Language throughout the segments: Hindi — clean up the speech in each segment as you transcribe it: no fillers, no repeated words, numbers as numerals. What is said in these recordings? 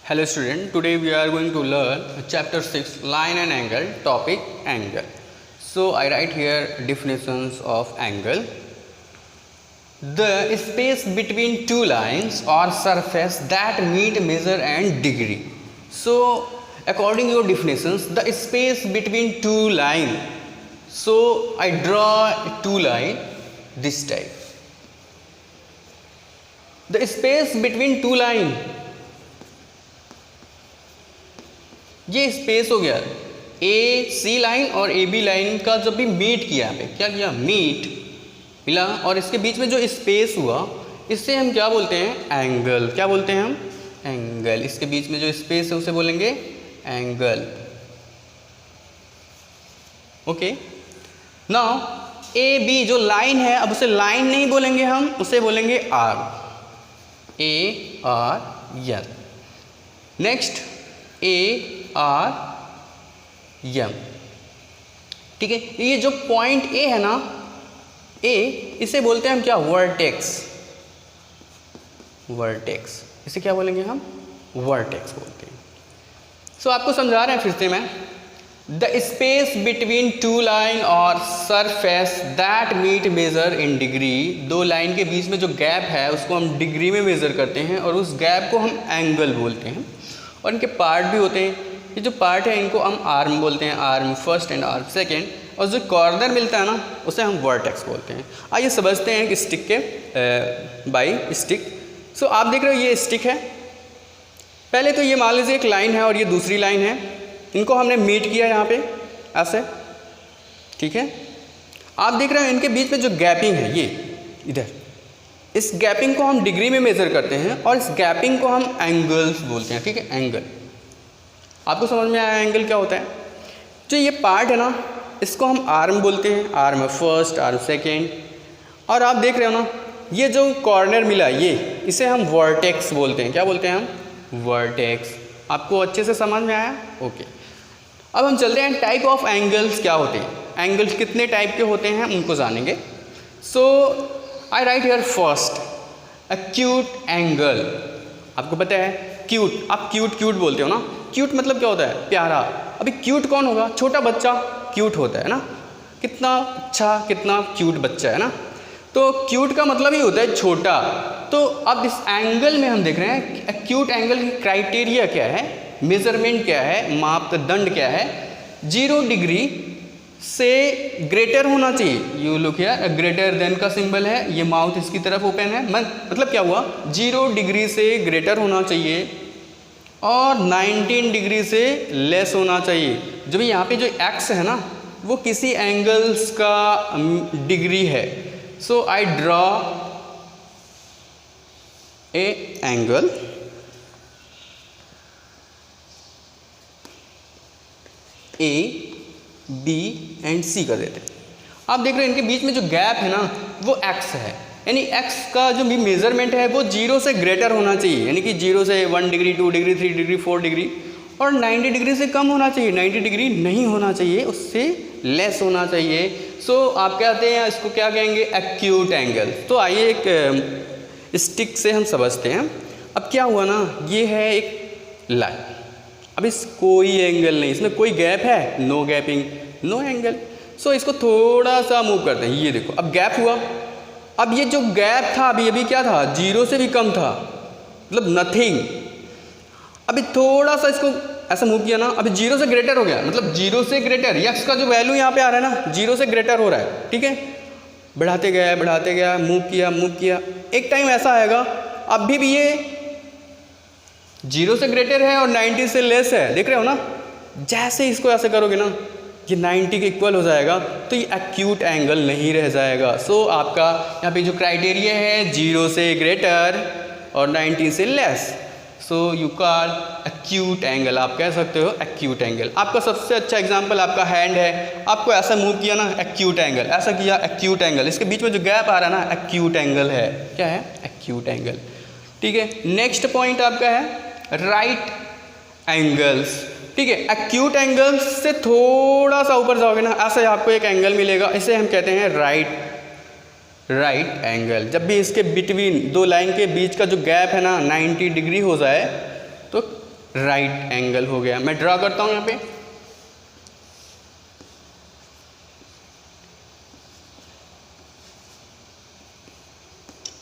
Hello student, today we are going to learn chapter 6 line and angle, topic angle. So I write here definitions of angle. The space between two lines or surface that meet measure and degree. So according to your definitions, the space between two lines. So I draw two lines this type. The space between two lines, ये स्पेस हो गया ए सी लाइन और ए बी लाइन का जब भी मीट किया, यहाँ पे क्या किया, मीट मिला और इसके बीच में जो स्पेस हुआ इससे हम क्या बोलते हैं, एंगल। क्या बोलते हैं हम, एंगल। इसके बीच में जो स्पेस है उसे बोलेंगे angle. Okay, now A B जो लाइन है, अब उसे लाइन नहीं बोलेंगे हम, उसे बोलेंगे R, A R L. Next A R M, ठीक है। ये जो पॉइंट ए है ना, ए, इसे बोलते हैं हम क्या, वर्टेक्स। वर्टेक्स, इसे क्या बोलेंगे हम, वर्टेक्स बोलते हैं। सो आपको समझा रहे हैं फिर से मैं, the space between two line और surface that meet measure in degree. दो लाइन के बीच में जो गैप है उसको हम डिग्री में मेजर करते हैं और उस गैप को हम एंगल बोलते हैं। और इनके पार्ट भी होते हैं, ये जो पार्ट है इनको हम आर्म बोलते हैं, arm first and arm second, और जो कॉर्नर मिलता है ना उसे हम वर्टेक्स बोलते हैं। आइए समझते हैं कि स्टिक के बाई स्टिक। सो आप देख रहे हो ये स्टिक है, पहले तो ये मान लीजिए एक लाइन है और ये दूसरी लाइन है, इनको हमने मीट किया यहाँ पे ऐसे, ठीक है। आप देख रहे हो इनके बीच में जो गैपिंग है, ये इधर, इस गैपिंग को हम डिग्री में मेजर करते हैं और इस गैपिंग को हम एंगल्स बोलते हैं, ठीक है, एंगल। आपको समझ में आया एंगल क्या होता है। जो ये पार्ट है ना इसको हम आर्म बोलते हैं, आर्म फर्स्ट, आर्म सेकेंड। और आप देख रहे हो ना ये जो कॉर्नर मिला ये, इसे हम वर्टेक्स बोलते हैं। क्या बोलते हैं हम, वर्टेक्स। आपको अच्छे से समझ में आया, ओके। अब हम चलते हैं टाइप ऑफ एंगल्स क्या होते हैं, एंगल्स कितने टाइप के होते हैं उनको जानेंगे। So I write here first acute angle. आपको पता है क्यूट, आप क्यूट क्यूट बोलते हो ना, क्यूट मतलब क्या होता है, प्यारा। अभी क्यूट कौन होगा, छोटा बच्चा क्यूट होता है ना, कितना अच्छा कितना क्यूट बच्चा है ना। तो क्यूट का मतलब ही होता है छोटा। तो अब इस एंगल में हम देख रहे हैं एक्यूट एंगल की क्राइटेरिया क्या है, मेजरमेंट क्या है, मापदंड क्या है। 0 डिग्री से ग्रेटर होना चाहिए। You look here, greater than का सिंबल है, ये माउथ इसकी तरफ ओपन है, मतलब क्या हुआ, 0 डिग्री से ग्रेटर होना चाहिए और 19 डिग्री से लेस होना चाहिए। जो भी यहाँ पे जो एक्स है ना वो किसी एंगल्स का डिग्री है। So I draw a angle A B and C कर देते हैं। आप देख रहे हैं इनके बीच में जो गैप है ना वो एक्स है, यानी एक्स का जो भी मेजरमेंट है वो 0 से ग्रेटर होना चाहिए, यानी कि 0 से 1 डिग्री, 2 डिग्री, 3 डिग्री, 4 डिग्री, और 90 डिग्री से कम होना चाहिए, 90 डिग्री नहीं होना चाहिए, उससे लेस होना चाहिए। सो आप कहते हैं इसको क्या कहेंगे, एक्यूट एंगल। तो आइए एक स्टिक से हम समझते हैं। अब क्या हुआ ना, ये है एक लाइन, अब इस कोई एंगल नहीं, इसमें कोई गैप है, नो गैपिंग, नो एंगल। सो इसको थोड़ा सा मूव करते हैं, ये देखो अब गैप हुआ। अब ये जो गैप था अभी क्या था, 0 से भी कम था, मतलब नथिंग। अभी थोड़ा सा इसको ऐसा मूव किया ना, अभी 0 से ग्रेटर हो गया, मतलब 0 से ग्रेटर, यक्स का जो वैल्यू यहाँ पे आ रहा है ना 0 से ग्रेटर हो रहा है, ठीक है। बढ़ाते गया, मूव किया। एक टाइम ऐसा आएगा अभी भी ये 0 से ग्रेटर है और 90 से लेस है, देख रहे हो ना। जैसे इसको ऐसे करोगे ना ये 90 के इक्वल हो जाएगा, तो ये एक्यूट एंगल नहीं रह जाएगा। सो आपका यहाँ पे जो क्राइटेरिया है 0 से ग्रेटर और 90 से less, so you call acute angle. आप कह सकते हो एक्यूट एंगल। आपका सबसे अच्छा एग्जांपल आपका हैंड है, आपको ऐसा मूव किया ना, एक्यूट एंगल, ऐसा किया, एक्यूट एंगल। इसके बीच में जो गैप आ रहा है ना, एक्यूट एंगल है। क्या है, एक्यूट एंगल, ठीक है। नेक्स्ट पॉइंट आपका है राइट एंगल्स, ठीक है। एक्यूट एंगल से थोड़ा सा ऊपर जाओगे ना, ऐसे आपको एक एंगल मिलेगा, इसे हम कहते हैं राइट एंगल। जब भी इसके बिटवीन दो लाइन के बीच का जो गैप है ना 90 डिग्री हो जाए तो राइट एंगल हो गया। मैं ड्रा करता हूँ यहाँ पे।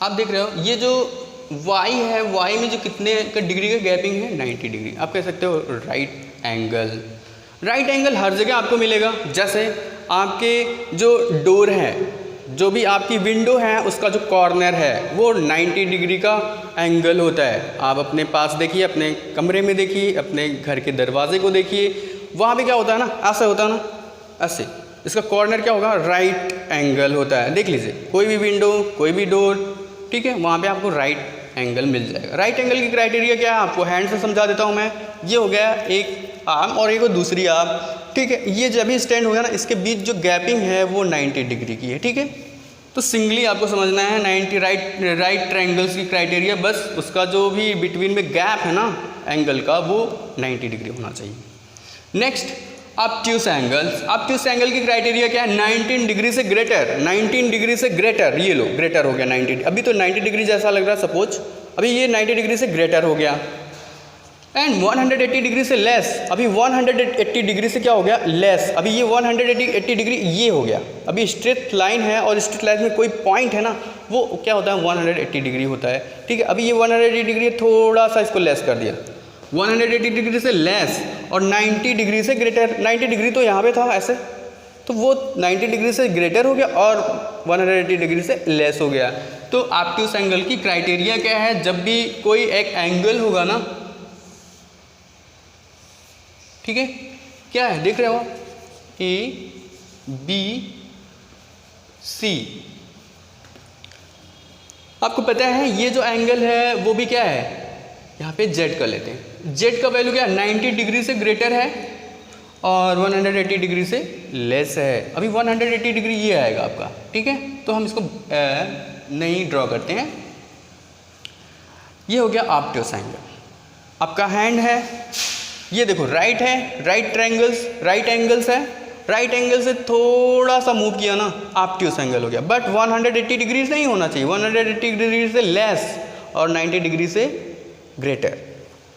आप देख रहे हो ये जो y है, y में जो कितने का डिग्री का गैपिंग है, 90 डिग्री। आप कह सकते हो राइट एंगल। राइट एंगल हर जगह आपको मिलेगा। जैसे आपके जो डोर है, जो भी आपकी विंडो है, उसका जो कॉर्नर है वो 90 डिग्री का एंगल होता है। आप अपने पास देखिए, अपने कमरे में देखिए, अपने घर के दरवाजे को देखिए, वहाँ पे क्या होता है ना, ऐसा होता है ना, ऐसे। इसका कॉर्नर क्या होगा, राइट एंगल होता है। देख लीजिए, कोई भी विंडो, कोई भी डोर, ठीक है, वहाँ पे आपको राइट एंगल मिल जाएगा। राइट एंगल की क्राइटेरिया क्या है, आपको हैंड से समझा देता हूँ मैं। ये हो गया एक आर्म और एक और दूसरी आर्म, ठीक है। ये जब भी स्टैंड हो गया ना, इसके बीच जो गैपिंग है वो 90 डिग्री की है, ठीक है। तो सिंगली आपको समझना है 90 राइट ट्रायंगल्स की क्राइटेरिया, बस उसका जो भी बिटवीन में गैप है ना एंगल का, वो 90 डिग्री होना चाहिए। Next, obtuse angles. Obtuse angle की क्राइटेरिया क्या है, 19 डिग्री से ग्रेटर। 19 डिग्री से ग्रेटर, ये लो ग्रेटर हो गया 90। अभी तो 90 डिग्री जैसा लग रहा है, सपोज अभी ये 90 डिग्री से ग्रेटर हो गया। एंड 180 डिग्री से लेस, अभी 180 डिग्री से क्या हो गया, लेस। अभी ये 180 डिग्री ये हो गया। अभी स्ट्रेट लाइन है और स्ट्रेट लाइन में कोई पॉइंट है ना, वो क्या होता है, 180 डिग्री होता है, ठीक है। अभी ये 180 डिग्री थोड़ा सा इसको लेस कर दिया, 180 डिग्री से लेस और 90 डिग्री से ग्रेटर। 90 डिग्री तो यहाँ पे था ऐसे, तो वो 90 डिग्री से ग्रेटर हो गया और 180 डिग्री से लेस हो गया। तो ऑब्ट्यूस एंगल की क्राइटेरिया क्या है, जब भी कोई एक एंगल होगा ना, ठीक है, क्या है देख रहे हो, A B C। आपको पता है ये जो एंगल है वो भी क्या है, यहाँ पे Z कर लेते हैं। Z का वैल्यू क्या है, 90 डिग्री से ग्रेटर है और 180 डिग्री से लेस है। अभी 180 डिग्री ये आएगा आपका, ठीक है। तो हम इसको नहीं ड्रॉ करते हैं। ये हो गया ऑब्ट्यूस एंगल। आपका हैंड है, ये देखो राइट है, राइट ट्रायंगल्स, राइट एंगल्स है। राइट एंगल से थोड़ा सा मूव किया ना, ऑब्ट्यूस एंगल हो गया। बट 180 डिग्री नहीं होना चाहिए, 180 डिग्री से लेस और 90 डिग्री से greater.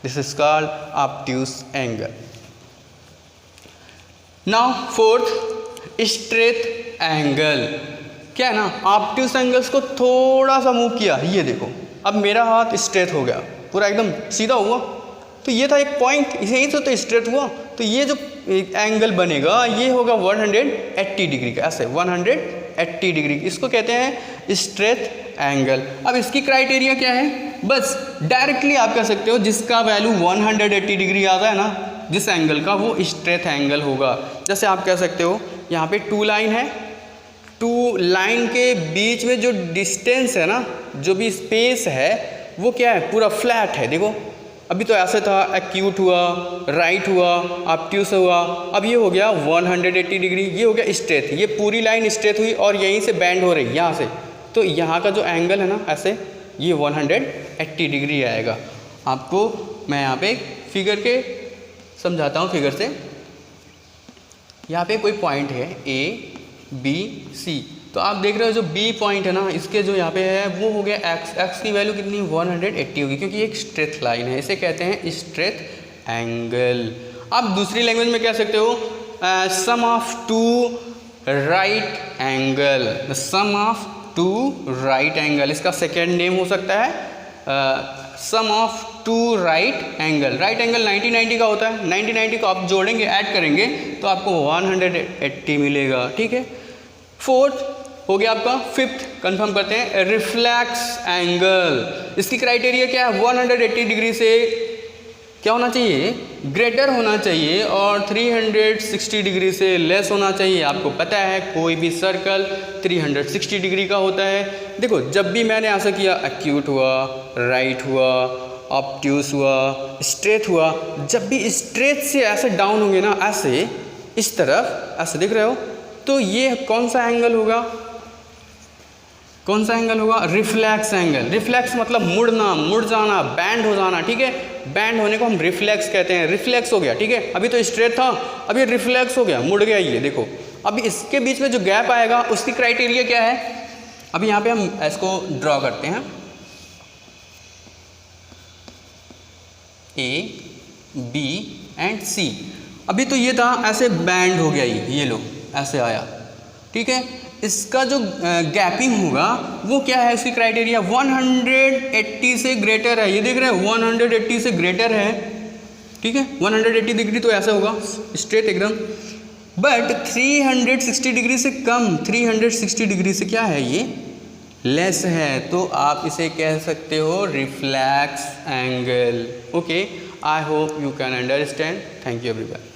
This is called obtuse angle. Now fourth, straight angle. क्या है ना, ऑब्ट्यूस एंगल्स को थोड़ा सा मूव किया, ये देखो अब मेरा हाथ स्ट्रेट हो गया, पूरा एकदम सीधा हुआ। तो ये था एक पॉइंट, यहीं से तो स्ट्रेट हुआ। तो ये जो एंगल बनेगा ये होगा 180 डिग्री का, ऐसे 180 डिग्री। इसको कहते हैं स्ट्रेट एंगल। अब इसकी क्राइटेरिया क्या है, बस डायरेक्टली आप कह सकते हो जिसका वैल्यू 180 डिग्री आता है ना, जिस एंगल का, वो स्ट्रेट एंगल होगा। जैसे आप कह सकते हो यहाँ पे 2 लाइन है, 2 लाइन के बीच में जो डिस्टेंस है ना, जो भी स्पेस है, वो क्या है, पूरा फ्लैट है। देखो अभी तो ऐसे था, एक्यूट हुआ, राइट हुआ, ऑब्ट्यूस हुआ, अब ये हो गया 180 डिग्री, ये हो गया स्ट्रेट। ये पूरी लाइन स्ट्रेट हुई और यहीं से बैंड हो रही, यहाँ से। तो यहाँ का जो एंगल है ना, ऐसे ये 180 डिग्री आएगा। आपको मैं यहाँ पे फिगर के समझाता हूँ। फिगर से यहाँ पे कोई पॉइंट है A B C, तो आप देख रहे हो जो B पॉइंट है ना, इसके जो यहाँ पे है वो हो गया x। x की वैल्यू कितनी, 180 होगी, क्योंकि एक स्ट्रेट लाइन है। इसे कहते हैं स्ट्रेट एंगल। आप दूसरी लैंग्वेज में कह सकते हो sum of 2 right angle, sum of 2 right angle. इसका सेकेंड नेम हो सकता है sum of 2 right angle. Right angle 90-90 का होता है, 90-90 को आप जोड़ेंगे, ऐड करेंगे तो आपको 180 मिलेगा, ठीक है। फोर्थ हो गया आपका। फिफ्थ कंफर्म करते हैं, रिफ्लेक्स एंगल। इसकी क्राइटेरिया क्या है, 180 डिग्री से क्या होना चाहिए, ग्रेटर होना चाहिए और 360 डिग्री से लेस होना चाहिए। आपको पता है कोई भी सर्कल 360 डिग्री का होता है। देखो जब भी मैंने ऐसा किया, एक्यूट हुआ, राइट हुआ, ऑब्ट्यूस हुआ, स्ट्रेट हुआ, जब भी स्ट्रेट से ऐसे डाउन होंगे ना, ऐसे इस तरफ ऐसे देख रहे हो, तो ये कौन सा एंगल होगा, कौन सा एंगल होगा, रिफ्लेक्स एंगल। रिफ्लेक्स मतलब मुड़ना, मुड़ जाना, बैंड हो जाना, ठीक है। बैंड होने को हम रिफ्लेक्स कहते हैं। रिफ्लेक्स हो गया, ठीक है। अभी तो स्ट्रेट था, अभी रिफ्लेक्स हो गया, मुड़ गया। ये देखो अभी इसके बीच में जो गैप आएगा उसकी क्राइटेरिया क्या है। अभी यहाँ पे हम इसको ड्रॉ करते हैं, A बी एंड सी। अभी तो ये था ऐसे बैंड हो गया, ये लो ऐसे आया, ठीक है। इसका जो गैपिंग होगा वो क्या है, इसकी क्राइटेरिया 180 से ग्रेटर है। ये देख रहे हैं 180 से ग्रेटर है, ठीक है। 180 डिग्री तो ऐसा होगा स्ट्रेट एकदम, बट 360 डिग्री से कम, 360 डिग्री से क्या है ये लेस है, तो आप इसे कह सकते हो reflex angle. Okay, I hope you can understand. Thank you everyone.